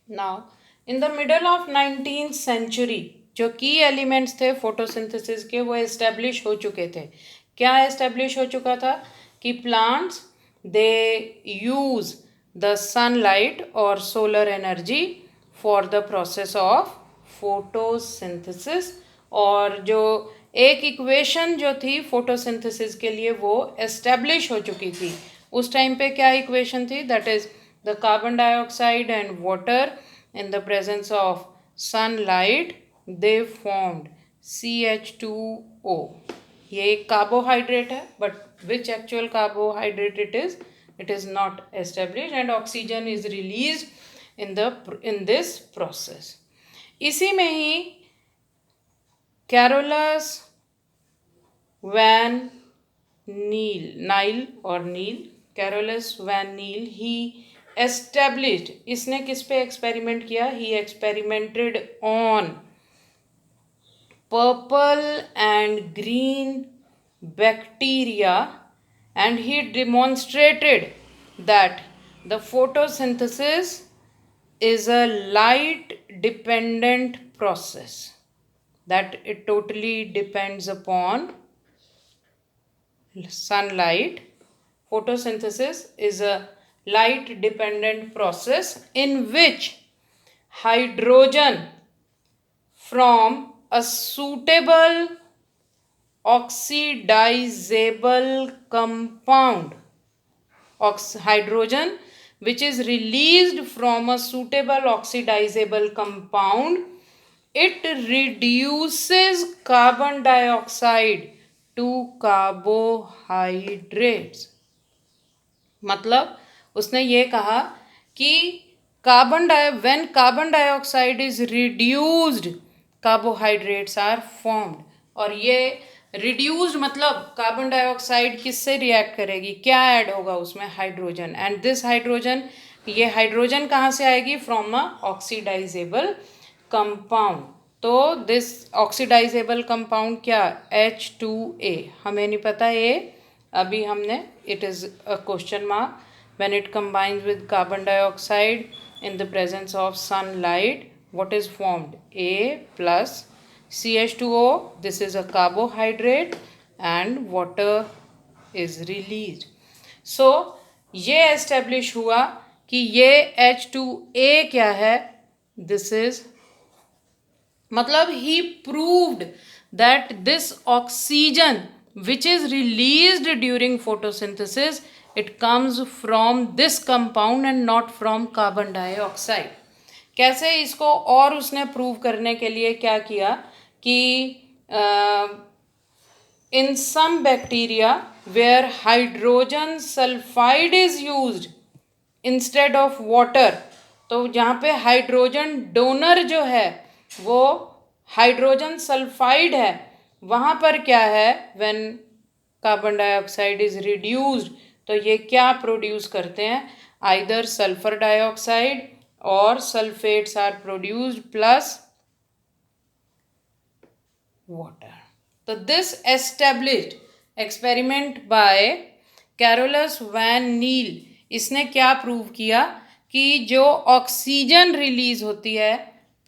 Now in the middle of 19th century जो की elements थे फोटोसिंथेसिस के वो एस्टेब्लिश हो चुके थे. क्या एस्टेब्लिश हो चुका था कि plants they use the sunlight और solar energy for the process of photosynthesis. और जो एक इक्वेशन जो थी फोटोसिंथेसिस के लिए वो एस्टेब्लिश हो चुकी थी. उस टाइम पे क्या इक्वेशन थी? That is the carbon dioxide and water in the presence of sunlight they formed CH2O. ये एक कार्बोहाइड्रेट है but which actual carbohydrate it is not established and oxygen is released in this process. इसी में ही Carolus van Niel Carolus van Niel he established. इसने किस पे experiment किया? He experimented on purple and green bacteria and he demonstrated that the photosynthesis is a light dependent process, that it totally depends upon sunlight. Photosynthesis is a light dependent process in which hydrogen from a suitable oxidizable compound, hydrogen which is released from a suitable oxidizable compound, it reduces carbon dioxide to carbohydrates. मतलब उसने ये कहा कि when carbon dioxide is reduced, carbohydrates are formed. और ये reduced मतलब carbon dioxide किससे react करेगी? क्या ऐड होगा उसमें? हाइड्रोजन. एंड दिस हाइड्रोजन, ये हाइड्रोजन कहाँ से आएगी? From a oxidisable compound. तो दिस ऑक्सीडाइजेबल कंपाउंड क्या? H2A. हमें नहीं पता ये, अभी हमने, it is a question mark. when it combines with carbon dioxide in the presence of sunlight, what is formed? A plus CH2O, this is a carbohydrate, and water is released. So ये establish हुआ कि ये H2A क्या है? This is, मतलब he proved that this oxygen which is released during photosynthesis, it comes from this compound and not from carbon dioxide. कैसे? इसको और उसने प्रूव करने के लिए क्या किया कि in some bacteria where hydrogen sulfide is used instead of water, तो जहाँ पे हाइड्रोजन डोनर जो है वो हाइड्रोजन सल्फाइड है, वहाँ पर क्या है? when carbon dioxide is reduced, तो ये क्या प्रोड्यूस करते हैं? आइदर सल्फर डाइऑक्साइड और sulphates are produced plus water. तो this established experiment by Carolus van Niel, इसने क्या प्रूव किया कि जो ऑक्सीजन रिलीज होती है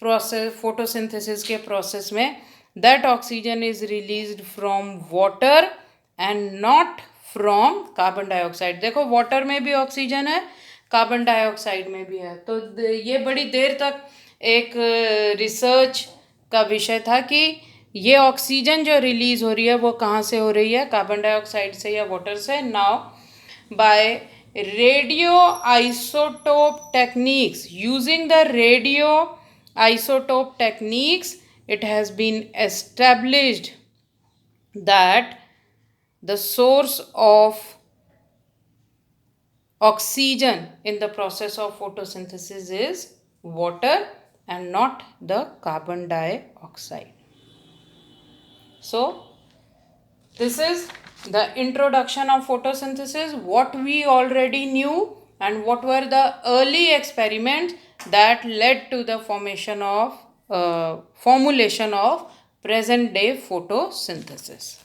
प्रोसेस फोटोसिंथेसिस के प्रोसेस में, that oxygen is released from water and not from carbon dioxide. देखो वाटर में भी ऑक्सीजन है, कार्बन डाइऑक्साइड में भी है. तो ये बड़ी देर तक एक रिसर्च का विषय था कि ये ऑक्सीजन जो रिलीज हो रही है वो कहाँ से हो रही है? कार्बन डाइऑक्साइड से या वाटर से. Now by radio isotope techniques, using the radio isotope techniques, it has been established that the source of oxygen in the process of photosynthesis is water and not the carbon dioxide. So this is the introduction of photosynthesis, what we already knew and what were the early experiments that led to the formulation of present day photosynthesis.